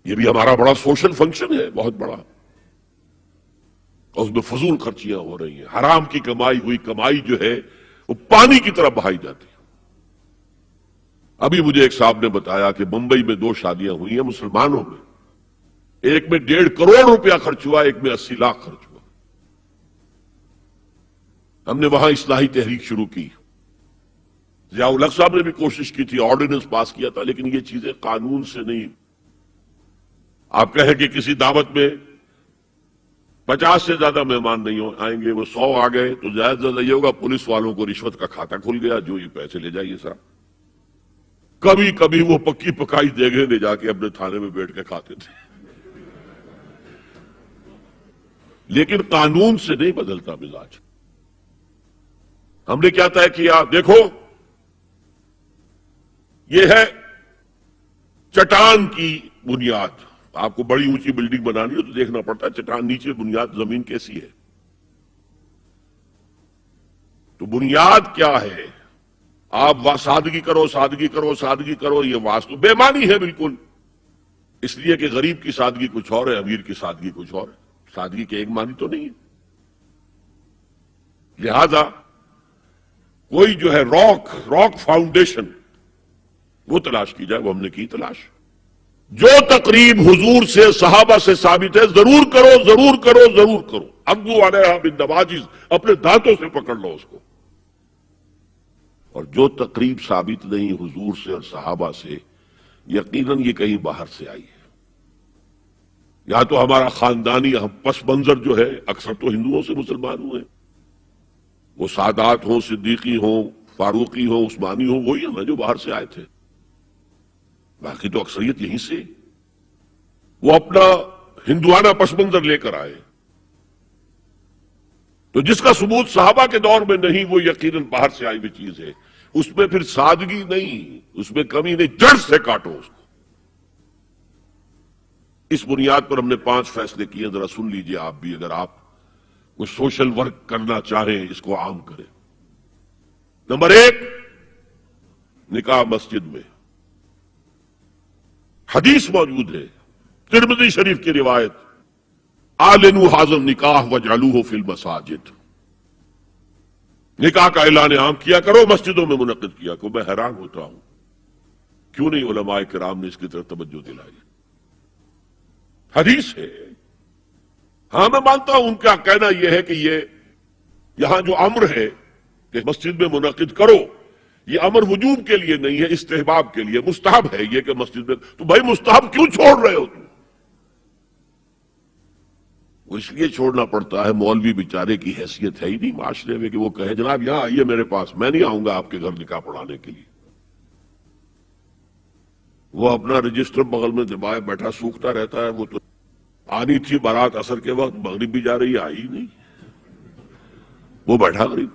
یہ بھی ہمارا بڑا سوشل فنکشن ہے، بہت بڑا، اور اس میں فضول خرچیاں ہو رہی ہیں، حرام کی کمائی ہوئی کمائی جو ہے وہ پانی کی طرح بہائی جاتی ہے۔ ابھی مجھے ایک صاحب نے بتایا کہ ممبئی میں 2 شادیاں ہوئی ہیں مسلمانوں میں، ایک میں 1.5 کروڑ روپیہ خرچ ہوا، ایک میں 80 لاکھ خرچ ہوا۔ ہم نے وہاں اصلاحی تحریک شروع کی، ضیاء الحق صاحب نے بھی کوشش کی تھی، آرڈیننس پاس کیا تھا، لیکن یہ چیزیں قانون سے نہیں۔ آپ کہیں کہ کسی دعوت میں 50 سے زیادہ مہمان نہیں آئیں گے، وہ 100 آ گئے تو زیادہ زیادہ یہ ہوگا پولیس والوں کو رشوت کا کھاتا کھل گیا، جو یہ پیسے لے جائیے صاحب۔ کبھی کبھی وہ پکی پکائی دیگیں لے جا کے اپنے تھانے میں بیٹھ کے کھاتے تھے، لیکن قانون سے نہیں بدلتا مزاج۔ ہم نے کیا طے کیا؟ دیکھو یہ ہے چٹان کی بنیاد۔ آپ کو بڑی اونچی بلڈنگ بنانی ہو تو دیکھنا پڑتا ہے چٹان نیچے بنیاد زمین کیسی ہے۔ تو بنیاد کیا ہے؟ آپ سادگی کرو، سادگی کرو، سادگی کرو، یہ واستو بے معنی ہے بالکل، اس لیے کہ غریب کی سادگی کچھ اور ہے، امیر کی سادگی کچھ اور ہے، سادگی کے ایک معنی تو نہیں ہے۔ لہذا کوئی جو ہے راک فاؤنڈیشن وہ تلاش کی جائے، وہ ہم نے کی تلاش۔ جو تقریب حضور سے صحابہ سے ثابت ہے ضرور کرو، ضرور کرو، ضرور کرو، عضوا علیہا بالنواجذ، اپنے دانتوں سے پکڑ لو اس کو۔ اور جو تقریب ثابت نہیں حضور سے اور صحابہ سے، یقیناً یہ کہیں باہر سے آئی ہے۔ یا تو ہمارا خاندانی پس منظر جو ہے، اکثر تو ہندوؤں سے مسلمان ہوئے، وہ سادات ہوں، صدیقی ہوں، فاروقی ہوں، عثمانی ہوں، وہی ہیں جو باہر سے آئے تھے، باقی تو اکثریت یہیں سے۔ وہ اپنا ہندوانہ پس منظر لے کر آئے، تو جس کا ثبوت صحابہ کے دور میں نہیں وہ یقیناً باہر سے آئی ہوئی چیز ہے۔ اس میں پھر سادگی نہیں، اس میں کمی نہیں، جڑ سے کاٹو اس کو۔ اس بنیاد پر ہم نے 5 فیصلے کیے، ذرا سن لیجئے آپ بھی، اگر آپ کوئی سوشل ورک کرنا چاہیں اس کو عام کریں۔ نمبر 1، نکاح مسجد میں۔ حدیث موجود ہے، ترمذی شریف کی روایت، اعلنوا ھذا النکاح واجعلوہ فی المساجد، نکاح کا اعلان عام کیا کرو، مسجدوں میں منعقد کیا کرو۔ میں حیران ہوتا ہوں کیوں نہیں علماء کرام نے اس کی طرف توجہ دلائی۔ حدیث ہے، ہاں میں مانتا ہوں ان کا کہنا یہ ہے کہ یہ یہاں جو امر ہے کہ مسجد میں منعقد کرو، یہ امر وجوب کے لیے نہیں ہے، استحباب کے لیے، مستحب ہے یہ کہ مسجد میں۔ تو بھائی مستحب کیوں چھوڑ رہے ہو تم؟ وہ اس لیے چھوڑنا پڑتا ہے، مولوی بیچارے کی حیثیت ہے ہی نہیں معاشرے میں کہ وہ کہے جناب یہاں آئیے میرے پاس، میں نہیں آؤں گا آپ کے گھر نکاح پڑھانے کے لیے۔ وہ اپنا رجسٹر بغل میں دبائے بیٹھا سوکھتا رہتا ہے۔ وہ تو آنی تھی بارات عصر کے وقت، مغرب بھی جا رہی ہے، آئی نہیں، وہ بیٹھا غریب۔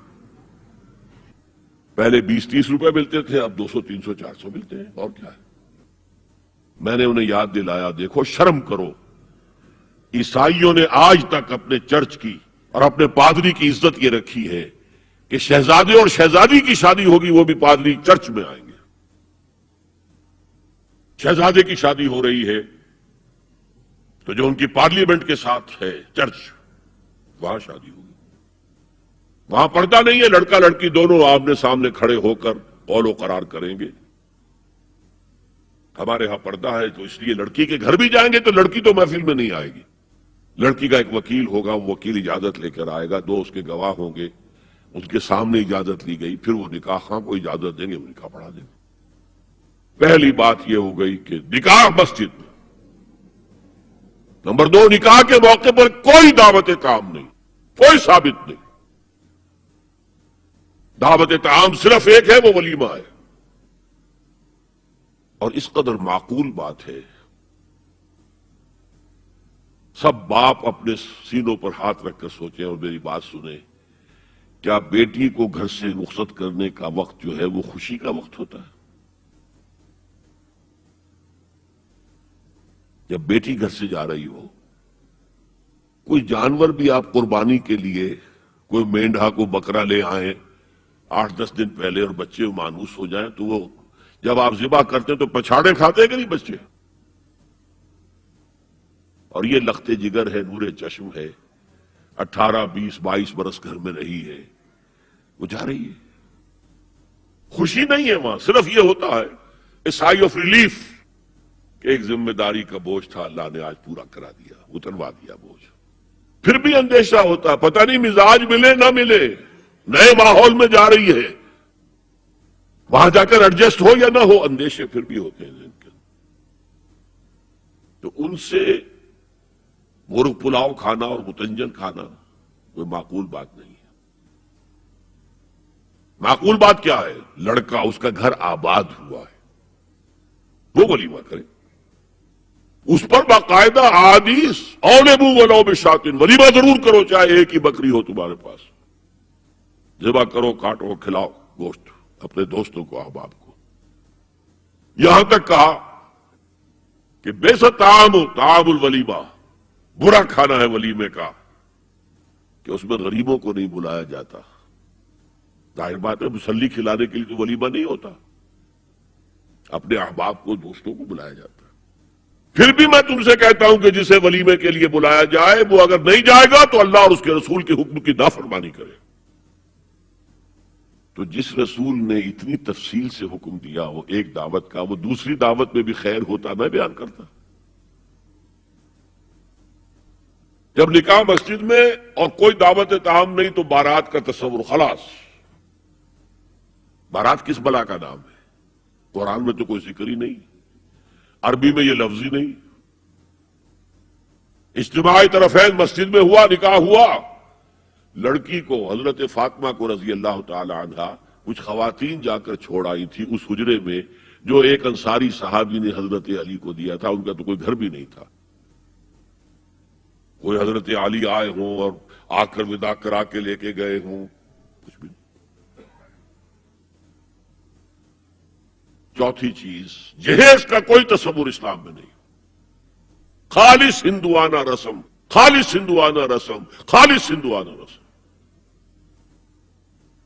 پہلے 20-30 روپے ملتے تھے، اب 200 300 400 ملتے ہیں، اور کیا ہے۔ میں نے انہیں یاد دلایا، دیکھو شرم کرو، عیسائیوں نے آج تک اپنے چرچ کی اور اپنے پادری کی عزت یہ رکھی ہے کہ شہزادے اور شہزادی کی شادی ہوگی وہ بھی پادری چرچ میں آئیں گے۔ شہزادے کی شادی ہو رہی ہے تو جو ان کی پارلیمنٹ کے ساتھ ہے چرچ، وہاں شادی ہوگی۔ وہاں پردہ نہیں ہے، لڑکا لڑکی دونوں آمنے سامنے کھڑے ہو کر قول و قرار کریں گے۔ ہمارے ہاں پردہ ہے تو اس لیے لڑکی کے گھر بھی جائیں گے تو لڑکی تو محفل میں نہیں آئے گی، لڑکی کا ایک وکیل ہوگا، وہ وکیل اجازت لے کر آئے گا، 2 اس کے گواہ ہوں گے، اس کے سامنے اجازت لی گئی، پھر وہ نکاح خواہ کو اجازت دیں گے، وہ نکاح پڑھا دیں گے۔ پہلی بات یہ ہو گئی کہ نکاح مسجد میں۔ نمبر 2، نکاح کے موقع پر کوئی دعوت طعام نہیں، کوئی ثابت نہیں۔ دعوت طعام صرف ایک ہے، وہ ولیمہ ہے، اور اس قدر معقول بات ہے، سب باپ اپنے سینوں پر ہاتھ رکھ کر سوچیں اور میری بات سنیں، کیا بیٹی کو گھر سے رخصت کرنے کا وقت جو ہے وہ خوشی کا وقت ہوتا ہے؟ جب بیٹی گھر سے جا رہی ہو، کوئی جانور بھی آپ قربانی کے لیے، کوئی مینڈھا کو بکرا لے آئیں 8-10 دن پہلے اور بچے مانوس ہو جائیں تو وہ جب آپ ذبح کرتے ہیں تو پچھاڑے کھاتے ہیں کہ نہیں بچے؟ اور یہ لخت جگر ہے، نور چشم ہے، 18 20 22 برس گھر میں رہی ہے، وہ جا رہی ہے. خوشی نہیں ہے وہاں، صرف یہ ہوتا ہے اے سائی آف ریلیف کہ ایک ذمہ داری کا بوجھ تھا، اللہ نے آج پورا کرا دیا، اتروا دیا بوجھ. پھر بھی اندیشہ ہوتا، پتہ نہیں مزاج ملے نہ ملے، نئے ماحول میں جا رہی ہے، وہاں جا کر ایڈجسٹ ہو یا نہ ہو، اندیشے پھر بھی ہوتے ہیں ذہن کے. تو ان سے مرغ پلاؤ کھانا اور متنجن کھانا کوئی معقول بات نہیں ہے. معقول بات کیا ہے؟ لڑکا، اس کا گھر آباد ہوا ہے، وہ ولیمہ کرے، اس پر باقاعدہ احادیث اولبو ولو بشاتن، ولیمہ ضرور کرو چاہے ایک ہی بکری ہو تمہارے پاس، ذبح کرو، کاٹو، کھلاؤ گوشت اپنے دوستوں کو، احباب کو. یہاں تک کہا کہ بیسا طعام الولیمہ، برا کھانا ہے ولیمے کا کہ اس میں غریبوں کو نہیں بلایا جاتا. ظاہر بات ہے مسلی کھلانے کے لیے تو ولیمہ نہیں ہوتا، اپنے احباب کو، دوستوں کو بلایا جاتا. پھر بھی میں تم سے کہتا ہوں کہ جسے ولیمے کے لیے بلایا جائے وہ اگر نہیں جائے گا تو اللہ اور اس کے رسول کے حکم کی نافرمانی کرے. تو جس رسول نے اتنی تفصیل سے حکم دیا ہو ایک دعوت کا، وہ دوسری دعوت میں بھی خیر ہوتا میں بیان کرتا. جب نکاح مسجد میں اور کوئی دعوت طعام نہیں تو بارات کا تصور، خلاص. بارات کس بلا کا نام ہے؟ قرآن میں تو کوئی ذکر ہی نہیں، عربی میں یہ لفظ ہی نہیں. اجتماعی طرفین مسجد میں ہوا، نکاح ہوا. لڑکی کو، حضرت فاطمہ کو رضی اللہ تعالی عنہا، کچھ خواتین جا کر چھوڑ آئی تھی اس حجرے میں جو ایک انصاری صحابی نے حضرت علی کو دیا تھا. ان کا تو کوئی گھر بھی نہیں تھا. کوئی حضرت علی آئے ہوں اور آ کر وداع کرا کے لے کے گئے ہوں، کچھ بھی نہیں. چوتھی چیز، جہیز کا کوئی تصور اسلام میں نہیں. خالص ہندوانہ رسم، خالص ہندوانہ رسم، خالص ہندوانہ رسم.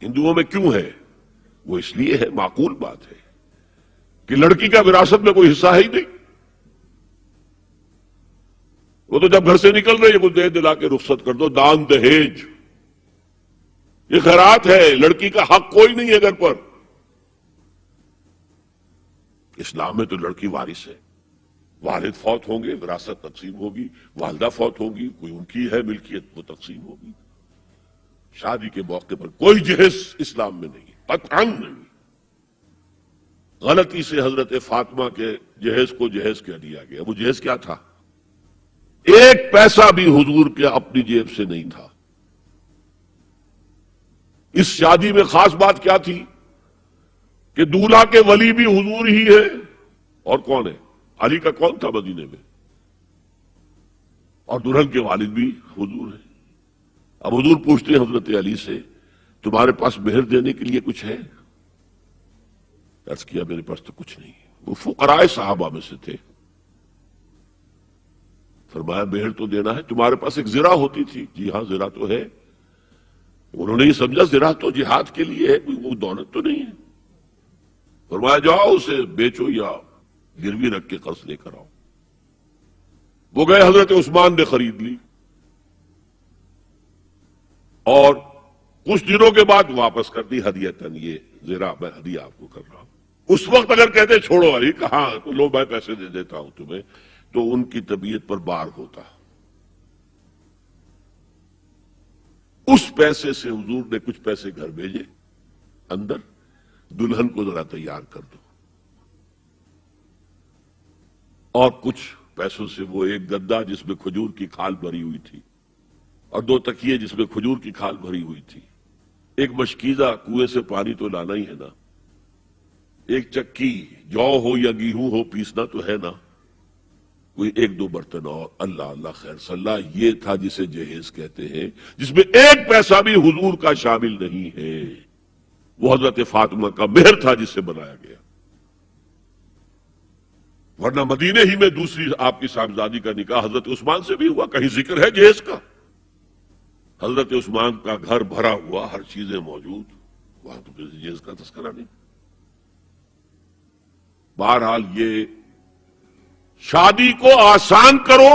ہندوؤں میں کیوں ہے؟ وہ اس لیے ہے، معقول بات ہے کہ لڑکی کا وراثت میں کوئی حصہ ہے ہی نہیں. وہ تو جب گھر سے نکل رہی ہے کچھ دے دلا کے رخصت کر دو، دان دہیج، یہ خیرات ہے. لڑکی کا حق کوئی نہیں ہے گھر پر. اسلام میں تو لڑکی وارث ہے. والد فوت ہوں گے، وراثت تقسیم ہوگی. والدہ فوت ہوگی، کوئی ان کی ہے ملکیت، وہ تقسیم ہوگی. شادی کے موقع پر کوئی جہیز اسلام میں نہیں، قطعاً نہیں. غلطی سے حضرت فاطمہ کے جہیز کو جہیز کہہ دیا گیا. وہ جہیز کیا تھا؟ ایک پیسہ بھی حضور کے اپنی جیب سے نہیں تھا. اس شادی میں خاص بات کیا تھی کہ دولہا کے ولی بھی حضور ہی ہے. اور کون ہے؟ علی کا کون تھا مدینے میں؟ اور دلہن کے والد بھی حضور ہے. اب حضور پوچھتے ہیں حضرت علی سے، تمہارے پاس مہر دینے کے لیے کچھ ہے؟ عرض کیا میرے پاس تو کچھ نہیں. وہ فقراء صحابہ میں سے تھے. فرمایا مہر تو دینا ہے، تمہارے پاس ایک زرہ ہوتی تھی؟ جی ہاں زرہ تو ہے. انہوں نے یہ سمجھا زرہ تو جہاد کے لیے ہے، کوئی وہ دولت تو نہیں ہے. فرمایا جاؤ اسے بیچو یا گروی رکھ کے قرض لے کر آؤ. وہ گئے، حضرت عثمان نے خرید لی اور کچھ دنوں کے بعد واپس کر دی ہدیتاً. یہ زرہ میں ہدیہ آپ کو کر رہا ہوں. اس وقت اگر کہتے چھوڑو علی، کہاں تو لو میں پیسے دے دیتا ہوں تمہیں، تو ان کی طبیعت پر بار ہوتا. اس پیسے سے حضور نے کچھ پیسے گھر بھیجے اندر، دلہن کو ذرا تیار کر دو. اور کچھ پیسوں سے وہ ایک گدا جس میں کھجور کی کھال بھری ہوئی تھی اور 2 تکیے جس میں کھجور کی کھال بھری ہوئی تھی. ایک مشکیزہ، کنویں سے پانی تو لانا ہی ہے نا. ایک چکی، جو ہو یا گیہوں ہو پیسنا تو ہے نا. کوئی 1-2 برتن اور. اللہ اللہ خیر صلاح. یہ تھا جسے جہیز کہتے ہیں، جس میں ایک پیسہ بھی حضور کا شامل نہیں ہے. وہ حضرت فاطمہ کا مہر تھا جس سے بنایا گیا. ورنہ مدینے ہی میں دوسری آپ کی صاحبزادی کا نکاح حضرت عثمان سے بھی ہوا. کہیں ذکر ہے جہیز کا؟ حضرت عثمان کا گھر بھرا ہوا، ہر چیزیں موجود، وہاں تو کسی جہیز کا تذکرہ نہیں. بہرحال یہ شادی کو آسان کرو